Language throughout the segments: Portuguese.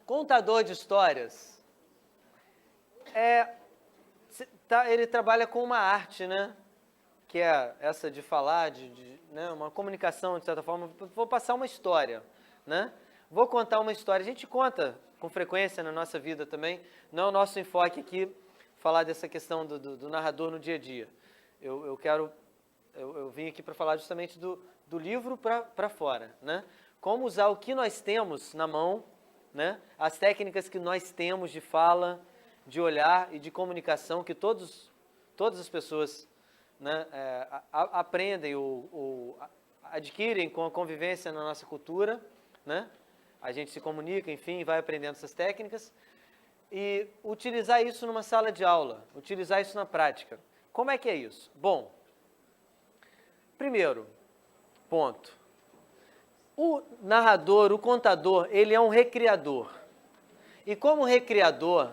Contador de histórias, ele trabalha com uma arte, né? Que é essa de falar, né? Uma comunicação, de certa forma. Vou passar uma história, né? Vou contar uma história. A gente conta com frequência na nossa vida também. Não é o nosso enfoque aqui falar dessa questão do narrador no dia a dia. Eu vim aqui para falar justamente do livro para fora, né? Como usar o que nós temos na mão, né? As técnicas que nós temos de fala, de olhar e de comunicação que todas as pessoas, né, aprendem ou adquirem com a convivência na nossa cultura, né? A gente se comunica, enfim, vai aprendendo essas técnicas e utilizar isso numa sala de aula, utilizar isso na prática. Como é que é isso? Bom, primeiro ponto. O narrador, o contador, ele é um recriador. E como recriador,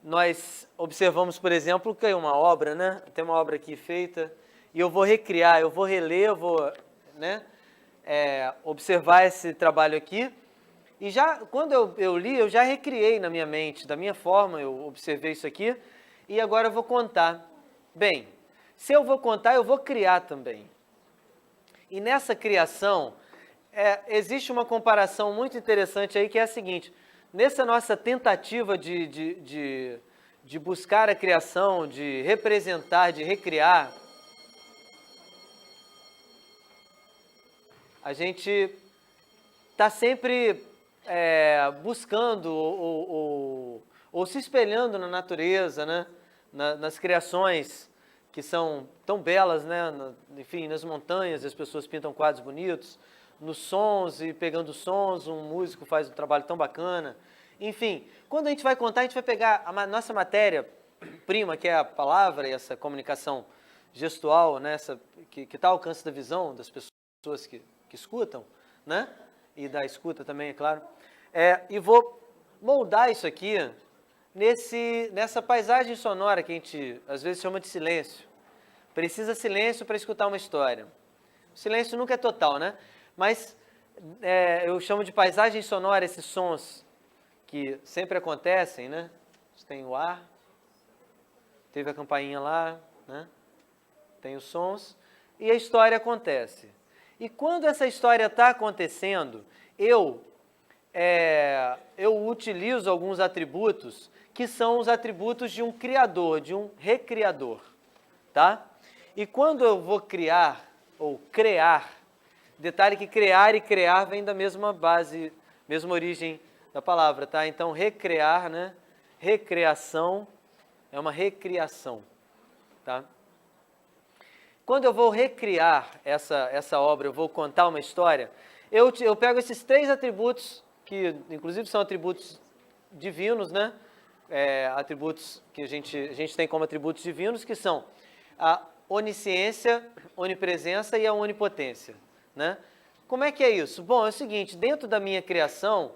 nós observamos, por exemplo, que é uma obra, né? Tem uma obra aqui feita, e eu vou recriar, eu vou reler, eu vou, né, observar esse trabalho aqui. E já, quando eu li, eu já recriei na minha mente, da minha forma, eu observei isso aqui, e agora eu vou contar. Bem, se eu vou contar, eu vou criar também. E nessa criação, existe uma comparação muito interessante aí, que é a seguinte: nessa nossa tentativa de buscar a criação, de representar, de recriar, a gente está sempre buscando ou se espelhando na natureza, né? Nas criações que são tão belas, né? Enfim, nas montanhas as pessoas pintam quadros bonitos, nos sons e pegando sons, um músico faz um trabalho tão bacana. Enfim, quando a gente vai contar, a gente vai pegar a nossa matéria-prima, que é a palavra e essa comunicação gestual, né, que está ao alcance da visão das pessoas que escutam, né, e da escuta também, é claro, e vou moldar isso aqui nessa paisagem sonora que a gente às vezes chama de silêncio. Precisa silêncio para escutar uma história. O silêncio nunca é total, né? Mas eu chamo de paisagem sonora esses sons que sempre acontecem, né? Tem o ar, teve a campainha lá, né? Tem os sons, e a história acontece. E quando essa história está acontecendo, eu utilizo alguns atributos que são os atributos de um criador, de um recriador, tá? E quando eu vou criar ou criar, detalhe que criar e criar vem da mesma base, mesma origem da palavra, tá? Então, recriar, né? Recriação é uma recriação, tá? Quando eu vou recriar essa obra, eu vou contar uma história, eu pego esses 3 atributos, que inclusive são atributos divinos, né? Atributos que a gente tem como atributos divinos, que são a onisciência, onipresença e a onipotência, né? Como é que é isso? Bom, é o seguinte, dentro da minha criação,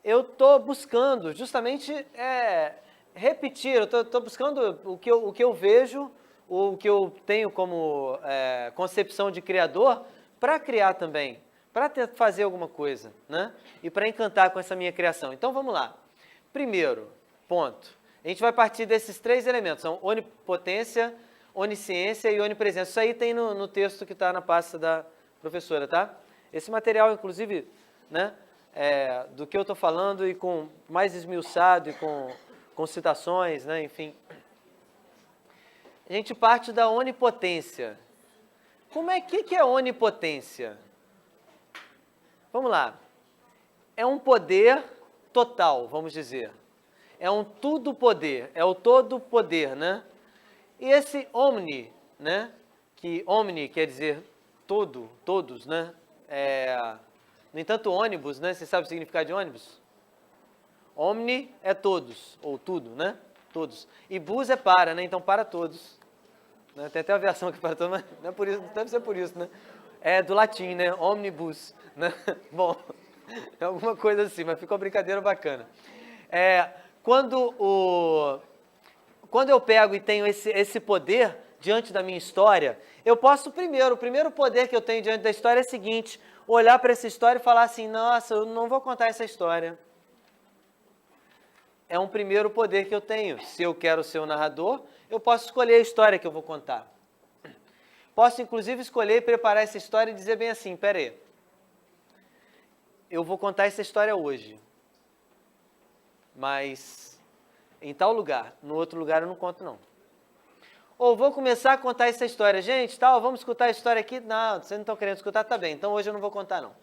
eu estou buscando justamente repetir, eu estou buscando o que eu vejo, o que eu tenho como concepção de criador, para criar também, para fazer alguma coisa, né? E para encantar com essa minha criação. Então, vamos lá. Primeiro ponto, a gente vai partir desses 3 elementos, são onipotência, onisciência e onipresença. Isso aí tem no texto que está na pasta da professora, tá? Esse material, inclusive, né, do que eu estou falando e com mais esmiuçado e com citações, né, enfim. A gente parte da onipotência. Que é onipotência? Vamos lá. É um poder total, vamos dizer. É um tudo poder, é o todo poder, né? E esse omni, né? Que omni quer dizer todo, todos, né? No entanto, ônibus, né? Você sabe o significado de ônibus? Omni é todos, ou tudo, né? Todos. E bus é para, né? Então, para todos. Né? Tem até a versão aqui para todos, mas não é por isso, deve ser por isso, né? É do latim, né? Omnibus, né? Bom, é alguma coisa assim, mas ficou uma brincadeira bacana. Quando eu pego e tenho esse poder diante da minha história, eu posso o primeiro poder que eu tenho diante da história é o seguinte: olhar para essa história e falar assim, nossa, eu não vou contar essa história. é um primeiro poder que eu tenho. Se eu quero ser o narrador, eu posso escolher a história que eu vou contar. Posso, inclusive, escolher e preparar essa história e dizer bem assim, pera aí, eu vou contar essa história hoje, mas em tal lugar, no outro lugar eu não conto não. Ou vou começar a contar essa história, gente, tal, vamos escutar a história aqui? Não, vocês não estão querendo escutar, tá bem, então hoje eu não vou contar não.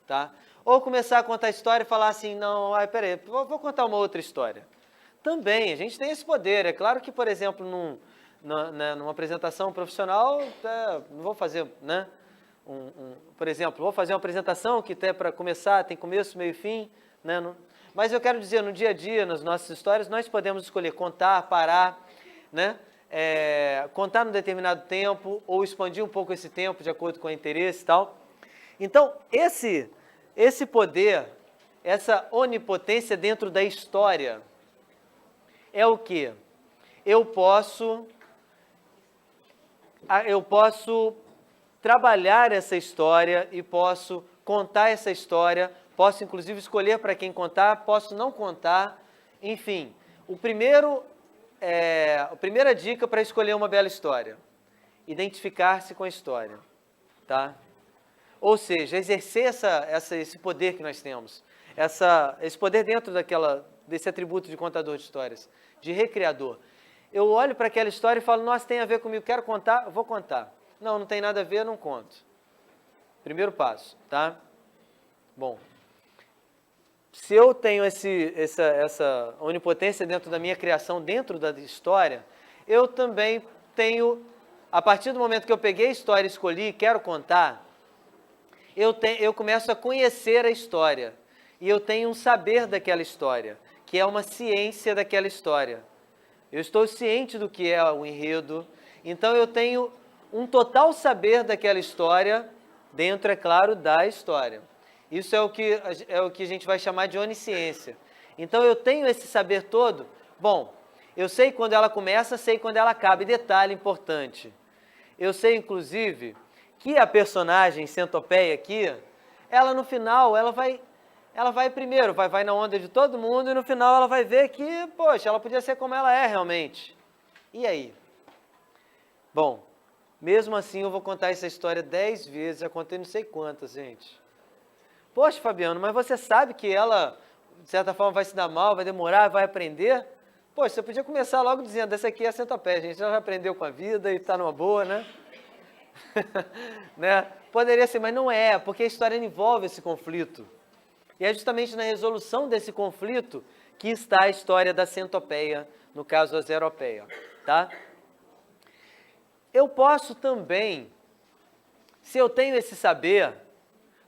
Tá? Ou começar a contar a história e falar assim, não, peraí, vou contar uma outra história. Também, a gente tem esse poder. É claro que, por exemplo, numa apresentação profissional, não vou fazer, né? Por exemplo, vou fazer uma apresentação que até para começar, tem começo, meio e fim, né? Mas eu quero dizer, no dia a dia, nas nossas histórias, nós podemos escolher contar, parar, né? Contar num determinado tempo, ou expandir um pouco esse tempo de acordo com o interesse e tal. Então, esse poder, essa onipotência dentro da história, é o quê? Eu posso trabalhar essa história e posso contar essa história, posso inclusive escolher para quem contar, posso não contar, enfim. A primeira dica para escolher uma bela história, identificar-se com a história, tá? Ou seja, exercer esse poder que nós temos, esse poder dentro desse atributo de contador de histórias, de recriador. Eu olho para aquela história e falo, nossa, tem a ver comigo, quero contar, vou contar. Não, não tem nada a ver, não conto. Primeiro passo, tá? Bom, se eu tenho essa onipotência dentro da minha criação, dentro da história, eu também tenho, a partir do momento que eu peguei a história, escolhi, quero contar, eu começo a conhecer a história. E eu tenho um saber daquela história, que é uma ciência daquela história. Eu estou ciente do que é o enredo, então eu tenho um total saber daquela história, dentro, é claro, da história. Isso é o que a gente vai chamar de onisciência. Então eu tenho esse saber todo, bom, eu sei quando ela começa, sei quando ela acaba. E detalhe importante, eu sei inclusive que a personagem Centopeia aqui, ela no final, ela vai primeiro, vai na onda de todo mundo e no final ela vai ver que, poxa, ela podia ser como ela é realmente. E aí? Bom, mesmo assim eu vou contar essa história 10 vezes, já contei não sei quantas, gente. Poxa, Fabiano, mas você sabe que ela, de certa forma, vai se dar mal, vai demorar, vai aprender? Poxa, você podia começar logo dizendo, essa aqui é a Centopeia, a gente já aprendeu com a vida e está numa boa, né? Né? Poderia ser, mas não é, porque a história envolve esse conflito. E é justamente na resolução desse conflito que está a história da Centopeia, no caso a Zeropeia, tá? Eu posso também, se eu tenho esse saber,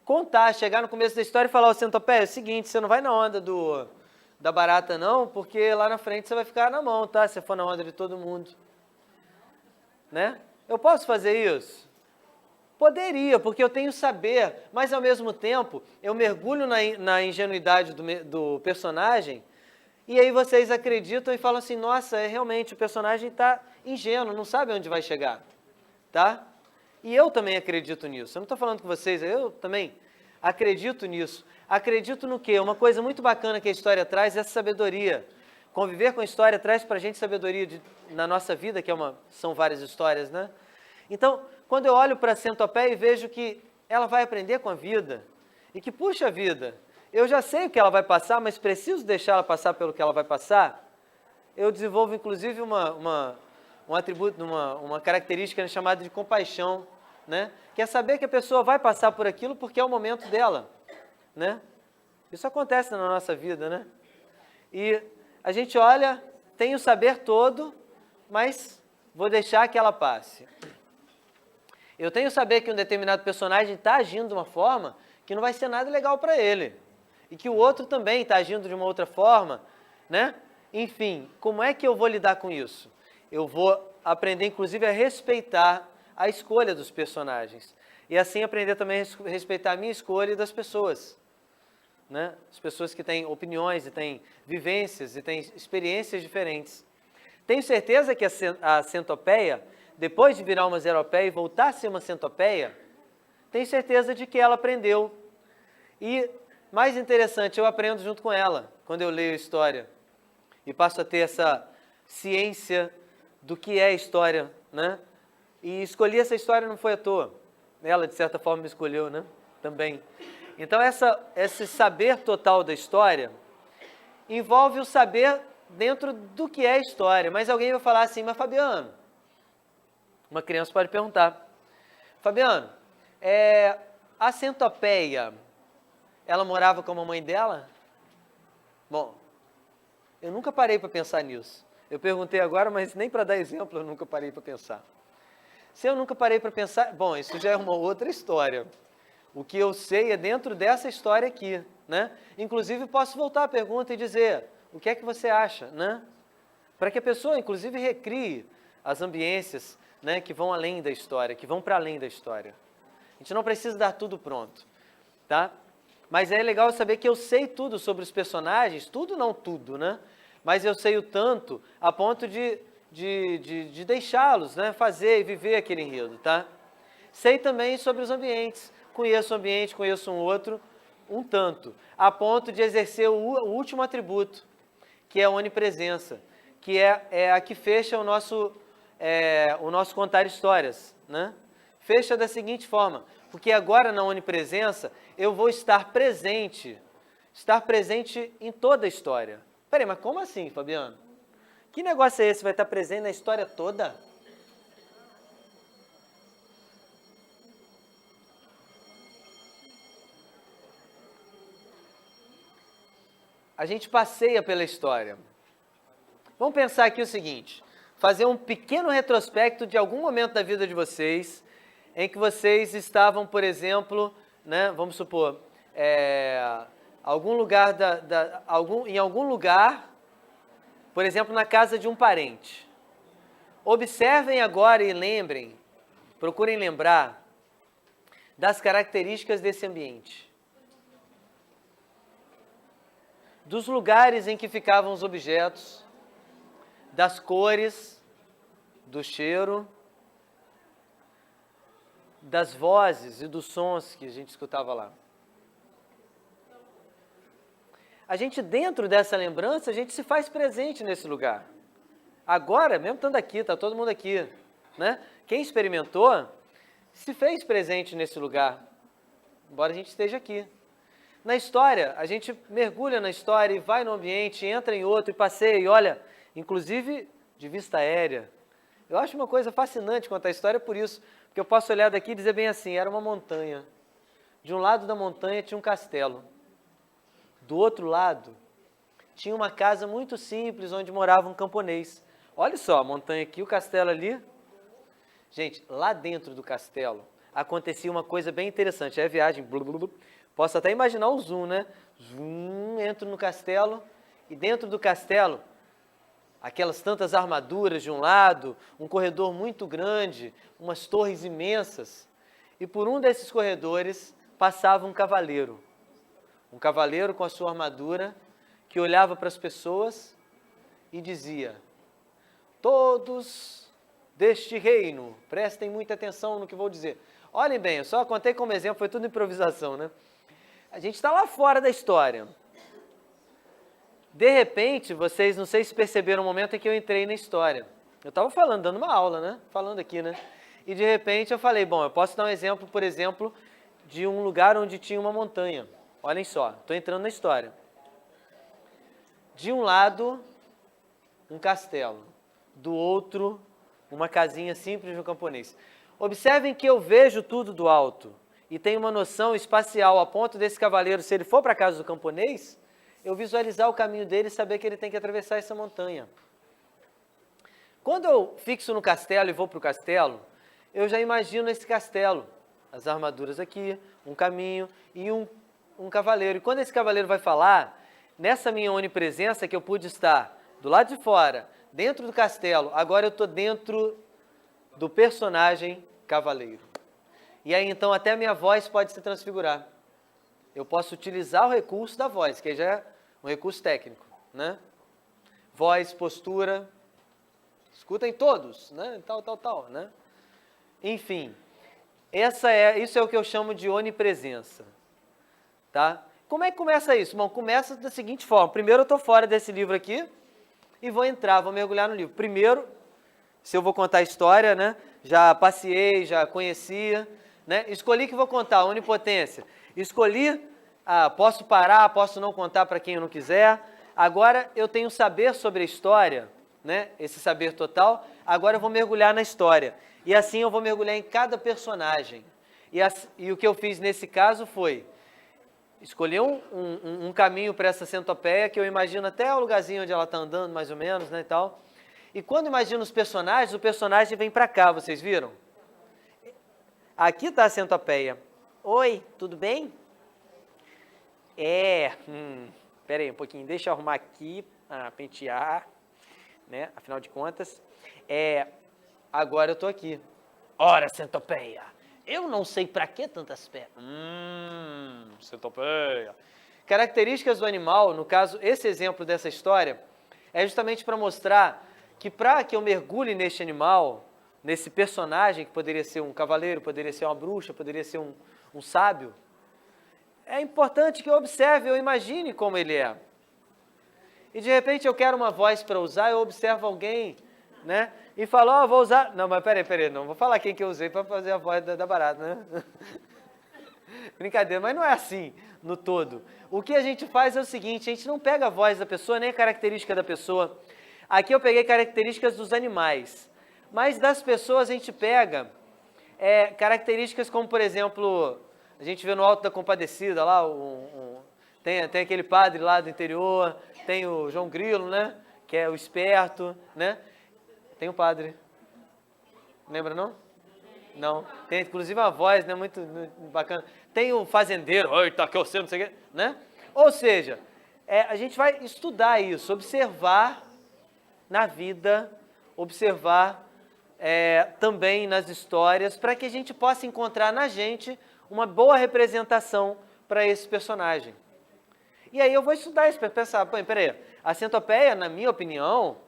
contar, chegar no começo da história e falar, Centopeia, é o seguinte, você não vai na onda da barata não, porque lá na frente você vai ficar na mão, tá? Se você for na onda de todo mundo. Né? Eu posso fazer isso? Poderia, porque eu tenho saber, mas ao mesmo tempo eu mergulho na ingenuidade do personagem e aí vocês acreditam e falam assim, nossa, realmente o personagem está ingênuo, não sabe onde vai chegar, tá? E eu também acredito nisso, eu não estou falando com vocês, eu também acredito nisso. Acredito no quê? Uma coisa muito bacana que a história traz é essa sabedoria. Conviver com a história traz para a gente sabedoria na nossa vida, são várias histórias, né? Então, quando eu olho para a Centopeia e vejo que ela vai aprender com a vida, e que, puxa vida, eu já sei o que ela vai passar, mas preciso deixar ela passar pelo que ela vai passar, eu desenvolvo, inclusive, um atributo, uma característica chamada de compaixão, né? Que é saber que a pessoa vai passar por aquilo porque é o momento dela, né? Isso acontece na nossa vida, né? E a gente olha, tem o saber todo, mas vou deixar que ela passe. Eu tenho saber que um determinado personagem está agindo de uma forma que não vai ser nada legal para ele. E que o outro também está agindo de uma outra forma, né? Enfim, como é que eu vou lidar com isso? Eu vou aprender, inclusive, a respeitar a escolha dos personagens. E assim aprender também a respeitar a minha escolha e das pessoas. Né? As pessoas que têm opiniões e têm vivências e têm experiências diferentes. Tenho certeza que a Centopeia, depois de virar uma Zeropeia e voltar a ser uma Centopeia, tenho certeza de que ela aprendeu. E, mais interessante, eu aprendo junto com ela, quando eu leio a história. e passo a ter essa ciência do que é história, né? E escolhi essa história não foi à toa. Ela, de certa forma, me escolheu, né? Também. Então, esse saber total da história envolve o saber dentro do que é história. Mas alguém vai falar assim, mas Fabiano, uma criança pode perguntar, Fabiano, a centopeia, ela morava com a mamãe dela? Bom, eu nunca parei para pensar nisso. Eu perguntei agora, mas nem para dar exemplo eu nunca parei para pensar. Se eu nunca parei para pensar, bom, isso já é uma outra história. O que eu sei é dentro dessa história aqui, né? Inclusive, posso voltar à pergunta e dizer, o que é que você acha, né? Para que a pessoa, inclusive, recrie as ambiências, né, que vão além da história, que vão para além da história. A gente não precisa dar tudo pronto, tá? Mas é legal saber que eu sei tudo sobre os personagens, tudo não tudo, né? Mas eu sei o tanto a ponto de deixá-los, né, fazer e viver aquele enredo, tá? Sei também sobre os ambientes, conheço um ambiente, conheço um outro, um tanto, a ponto de exercer o último atributo, que é a onipresença, que é a que fecha o nosso contar histórias, né? Fecha da seguinte forma, porque agora na onipresença eu vou estar presente em toda a história. Peraí, mas como assim, Fabiano? Que negócio é esse? Vai estar presente na história toda? A gente passeia pela história. Vamos pensar aqui o seguinte, fazer um pequeno retrospecto de algum momento da vida de vocês, em que vocês estavam, por exemplo, né, vamos supor, em algum lugar, por exemplo, na casa de um parente. Observem agora e lembrem, procurem lembrar das características desse ambiente. Dos lugares em que ficavam os objetos, das cores, do cheiro, das vozes e dos sons que a gente escutava lá. A gente, dentro dessa lembrança, a gente se faz presente nesse lugar. Agora, mesmo estando aqui, está todo mundo aqui, né? Quem experimentou, se fez presente nesse lugar, embora a gente esteja aqui. Na história, a gente mergulha na história e vai no ambiente, entra em outro e passeia e olha, inclusive de vista aérea. Eu acho uma coisa fascinante contar a história por isso, porque eu posso olhar daqui e dizer bem assim, era uma montanha. De um lado da montanha tinha um castelo. Do outro lado, tinha uma casa muito simples, onde morava um camponês. Olha só, a montanha aqui, o castelo ali. Gente, lá dentro do castelo, acontecia uma coisa bem interessante. É a viagem, posso até imaginar o zoom, né? Zoom, entro no castelo, e dentro do castelo, aquelas tantas armaduras de um lado, um corredor muito grande, umas torres imensas. E por um desses corredores, passava um cavaleiro. Um cavaleiro com a sua armadura, que olhava para as pessoas e dizia, todos deste reino, prestem muita atenção no que vou dizer. Olhem bem, eu só contei como exemplo, foi tudo improvisação, né? A gente está lá fora da história. De repente, vocês, não sei se perceberam o momento em que eu entrei na história. Eu estava falando, dando uma aula, né? Falando aqui, né? E de repente eu falei, bom, eu posso dar um exemplo, por exemplo, de um lugar onde tinha uma montanha. Olhem só, estou entrando na história. De um lado, um castelo. Do outro, uma casinha simples de um camponês. Observem que eu vejo tudo do alto e tenho uma noção espacial a ponto desse cavaleiro, se ele for para a casa do camponês, eu visualizar o caminho dele e saber que ele tem que atravessar essa montanha. Quando eu fixo no castelo e vou para o castelo, eu já imagino esse castelo. As armaduras aqui, um caminho e um cavaleiro. E quando esse cavaleiro vai falar, nessa minha onipresença que eu pude estar do lado de fora, dentro do castelo, agora eu estou dentro do personagem cavaleiro. E aí então até a minha voz pode se transfigurar. Eu posso utilizar o recurso da voz, que já é um recurso técnico, né? Voz, postura, escutem todos, né? Tal, né? Enfim, isso é o que eu chamo de onipresença, tá? Como é que começa isso? Bom, começa da seguinte forma. Primeiro eu estou fora desse livro aqui, e vou entrar, vou mergulhar no livro. Primeiro, se eu vou contar a história, né? Já passeei, já conhecia, né? Escolhi que vou contar, onipotência. Escolhi, posso parar, posso não contar para quem eu não quiser. Agora eu tenho saber sobre a história, né? Esse saber total. Agora eu vou mergulhar na história. E assim eu vou mergulhar em cada personagem. E o que eu fiz nesse caso foi escolher um caminho para essa centopeia, que eu imagino até o lugarzinho onde ela está andando, mais ou menos, né, e tal. E quando imagino os personagens, o personagem vem para cá, vocês viram? Aqui está a centopeia. Oi, tudo bem? Pera aí um pouquinho, deixa eu arrumar aqui, pentear, né, afinal de contas. Agora eu estou aqui. Ora, centopeia, eu não sei para que tantas pernas. Centopeia. Características do animal, no caso, esse exemplo dessa história, é justamente para mostrar que para que eu mergulhe neste animal, nesse personagem, que poderia ser um cavaleiro, poderia ser uma bruxa, poderia ser um sábio, é importante que eu observe, eu imagine como ele é. E de repente eu quero uma voz para usar, eu observo alguém, né? E falo, vou usar... Não, mas peraí, não vou falar quem que eu usei para fazer a voz da barata, né? Brincadeira, mas não é assim no todo. O que a gente faz é o seguinte, a gente não pega a voz da pessoa, nem a característica da pessoa. Aqui eu peguei características dos animais, mas das pessoas a gente pega características como, por exemplo, a gente vê no Alto da Compadecida lá, tem aquele padre lá do interior, tem o João Grilo, né, que é o esperto, né, tem um padre, lembra não? Não, tem inclusive uma voz, né, muito bacana, tem o fazendeiro, eita, que eu sei, não sei o quê, né, ou seja, a gente vai estudar isso, observar na vida, observar também nas histórias, para que a gente possa encontrar na gente uma boa representação para esse personagem. E aí eu vou estudar isso para pensar, peraí, a centopeia, na minha opinião,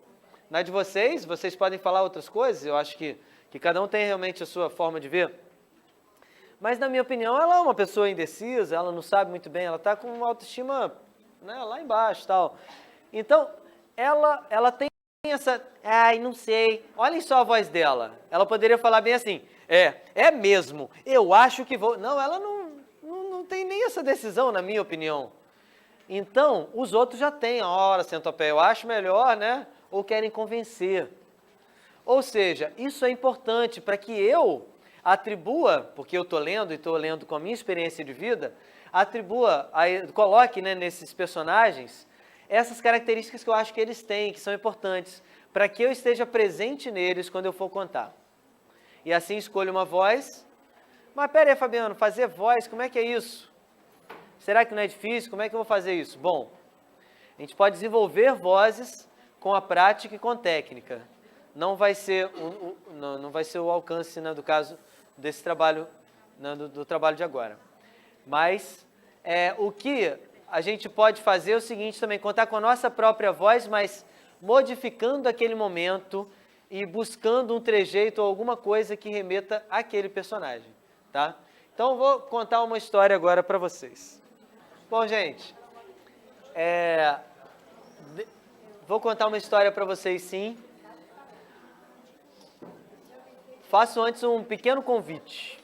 na de vocês podem falar outras coisas, eu acho que cada um tem realmente a sua forma de ver, mas na minha opinião ela é uma pessoa indecisa, ela não sabe muito bem, ela está com uma autoestima, né, lá embaixo, tal. Então, ela tem essa, não sei, olhem só a voz dela, ela poderia falar bem assim, é mesmo, eu acho que vou, não, ela não tem nem essa decisão, na minha opinião. Então, os outros já têm, ora, centopeia, eu acho melhor, né, ou querem convencer. Ou seja, isso é importante para que eu atribua, porque eu estou lendo e estou lendo com a minha experiência de vida, coloque, né, nesses personagens essas características que eu acho que eles têm, que são importantes, para que eu esteja presente neles quando eu for contar. E assim escolho uma voz. Mas pera aí, Fabiano, fazer voz, como é que é isso? Será que não é difícil? Como é que eu vou fazer isso? Bom, a gente pode desenvolver vozes com a prática e com técnica. Não vai ser o alcance, né, do caso desse trabalho, né, do trabalho de agora. Mas o que a gente pode fazer é o seguinte também, contar com a nossa própria voz, mas modificando aquele momento e buscando um trejeito ou alguma coisa que remeta àquele personagem, tá? Então, eu vou contar uma história agora para vocês. Bom, gente, vou contar uma história para vocês, sim. Faço antes um pequeno convite.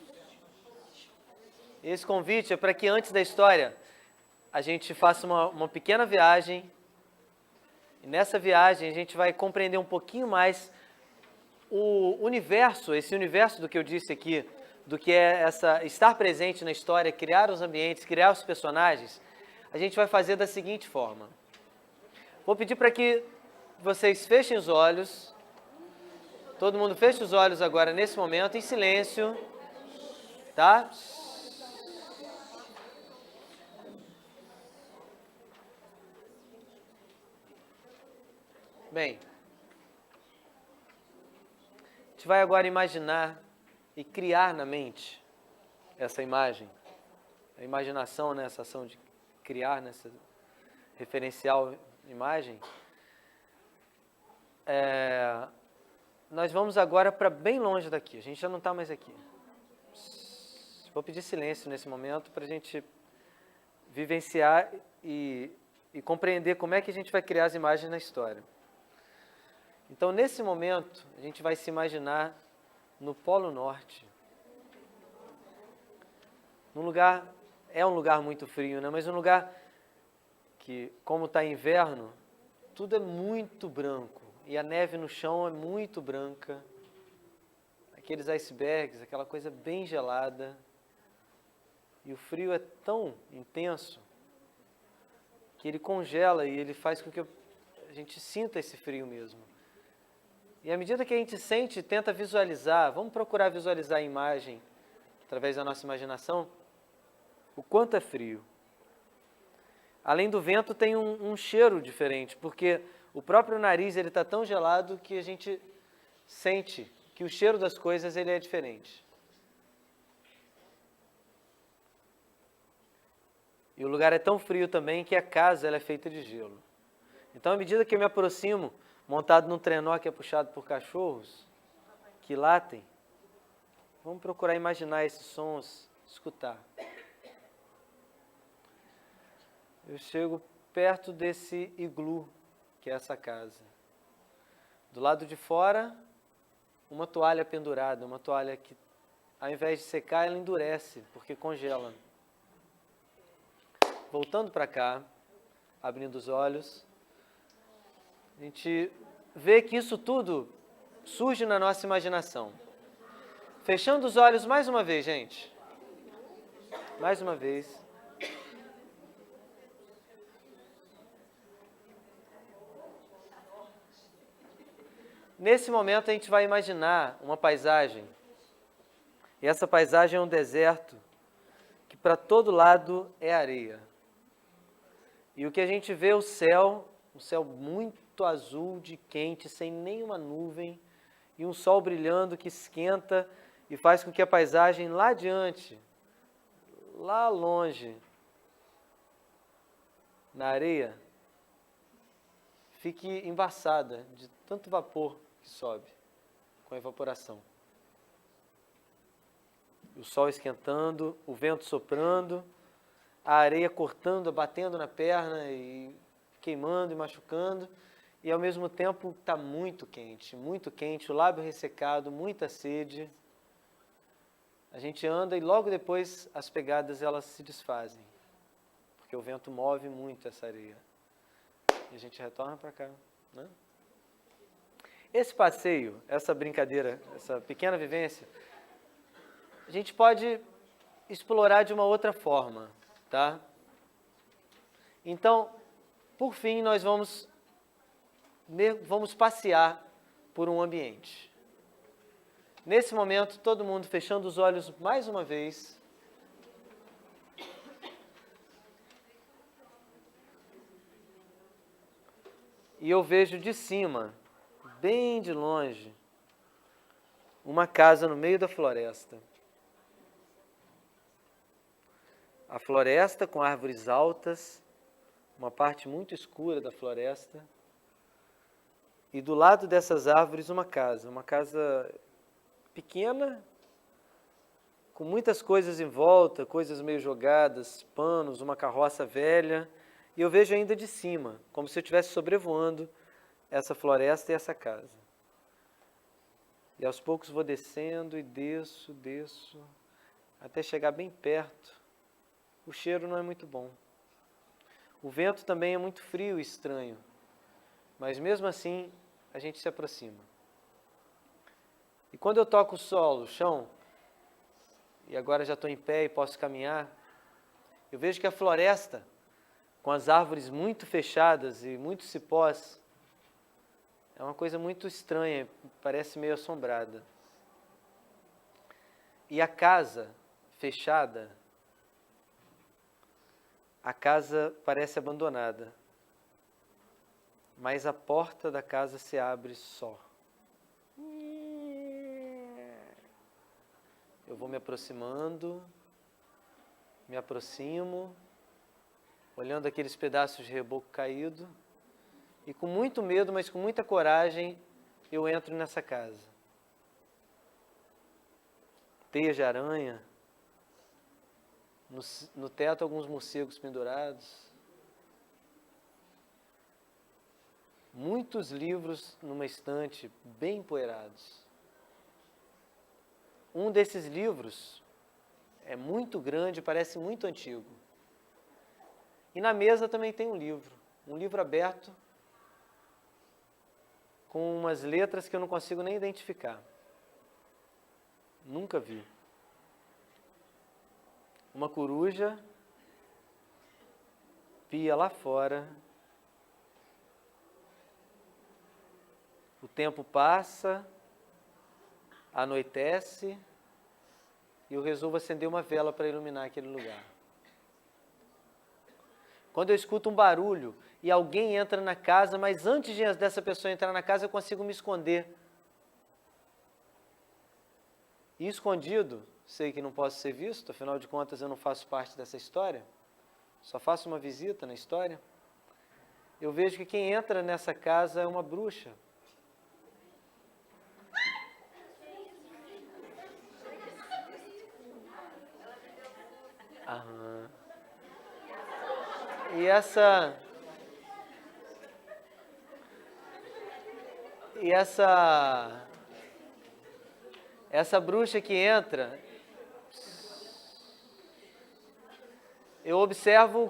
Esse convite é para que antes da história a gente faça uma pequena viagem. E nessa viagem a gente vai compreender um pouquinho mais o universo, esse universo do que eu disse aqui, do que é estar presente na história, criar os ambientes, criar os personagens. A gente vai fazer da seguinte forma. Vou pedir para que vocês fechem os olhos. Todo mundo feche os olhos agora, nesse momento, em silêncio, tá? Bem, a gente vai agora imaginar e criar na mente essa imagem. A imaginação, né, essa ação de criar, nessa referencial imagem. Nós vamos agora para bem longe daqui, a gente já não está mais aqui. Vou pedir silêncio nesse momento para a gente vivenciar e compreender como é que a gente vai criar as imagens na história. Então, nesse momento, a gente vai se imaginar no Polo Norte. É um lugar muito frio, né? Mas um lugar que, como está inverno, tudo é muito branco. E a neve no chão é muito branca. Aqueles icebergs, aquela coisa bem gelada. E o frio é tão intenso que ele congela e ele faz com que a gente sinta esse frio mesmo. E à medida que a gente sente, tenta visualizar, vamos procurar visualizar a imagem, através da nossa imaginação, o quanto é frio. Além do vento, tem um cheiro diferente, porque o próprio nariz está tão gelado que a gente sente que o cheiro das coisas ele é diferente. E o lugar é tão frio também que a casa ela é feita de gelo. Então, à medida que eu me aproximo, montado num trenó que é puxado por cachorros que latem, vamos procurar imaginar esses sons, escutar. Eu chego perto desse iglu, que é essa casa. Do lado de fora, uma toalha pendurada, uma toalha que, ao invés de secar, ela endurece, porque congela. Voltando para cá, abrindo os olhos, a gente vê que isso tudo surge na nossa imaginação. Fechando os olhos mais uma vez, gente. Mais uma vez. Nesse momento a gente vai imaginar uma paisagem. E essa paisagem é um deserto que para todo lado é areia. E o que a gente vê é o céu muito azul de quente, sem nenhuma nuvem, e um sol brilhando que esquenta e faz com que a paisagem lá adiante, lá longe, na areia, fique embaçada de tanto vapor que sobe com a evaporação. O sol esquentando, o vento soprando, a areia cortando, batendo na perna e queimando e machucando, e ao mesmo tempo está muito quente, o lábio ressecado, muita sede. A gente anda e logo depois as pegadas elas se desfazem, porque o vento move muito essa areia. E a gente retorna para cá, né? Esse passeio, essa brincadeira, essa pequena vivência, a gente pode explorar de uma outra forma, tá? Então, por fim, nós vamos passear por um ambiente. Nesse momento, todo mundo fechando os olhos mais uma vez. E eu vejo de cima, bem de longe, uma casa no meio da floresta. A floresta com árvores altas, uma parte muito escura da floresta. E do lado dessas árvores uma casa pequena, com muitas coisas em volta, coisas meio jogadas, panos, uma carroça velha. E eu vejo ainda de cima, como se eu estivesse sobrevoando essa floresta e essa casa. E aos poucos vou descendo e desço, até chegar bem perto. O cheiro não é muito bom. O vento também é muito frio e estranho. Mas mesmo assim, a gente se aproxima. E quando eu toco o solo, o chão, e agora já estou em pé e posso caminhar, eu vejo que a floresta, com as árvores muito fechadas e muitos cipós, é uma coisa muito estranha, parece meio assombrada. E a casa fechada, a casa parece abandonada, mas a porta da casa se abre só. Eu vou me aproximando, me aproximo, olhando aqueles pedaços de reboco caído, e com muito medo, mas com muita coragem, eu entro nessa casa. Teias de aranha, no teto alguns morcegos pendurados, muitos livros numa estante, bem empoeirados. Um desses livros é muito grande, parece muito antigo. E na mesa também tem um livro aberto, com umas letras que eu não consigo nem identificar. Nunca vi. Uma coruja pia lá fora. O tempo passa, anoitece, e eu resolvo acender uma vela para iluminar aquele lugar. Quando eu escuto um barulho e alguém entra na casa, mas antes dessa pessoa entrar na casa, eu consigo me esconder. E escondido, sei que não posso ser visto, afinal de contas eu não faço parte dessa história, só faço uma visita na história. Eu vejo que quem entra nessa casa é uma bruxa. Aham. E essa bruxa que entra, eu observo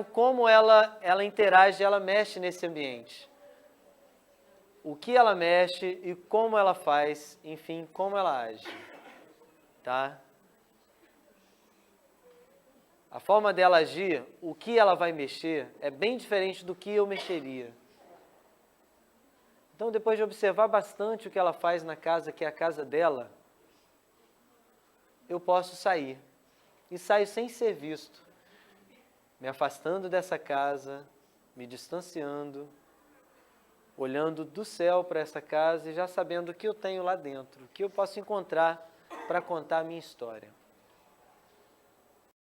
como ela interage, ela mexe nesse ambiente. O que ela mexe e como ela faz, enfim, como ela age, tá? A forma dela agir, o que ela vai mexer, é bem diferente do que eu mexeria. Então, depois de observar bastante o que ela faz na casa, que é a casa dela, eu posso sair. E saio sem ser visto, me afastando dessa casa, me distanciando, olhando do céu para essa casa e já sabendo o que eu tenho lá dentro, o que eu posso encontrar para contar a minha história.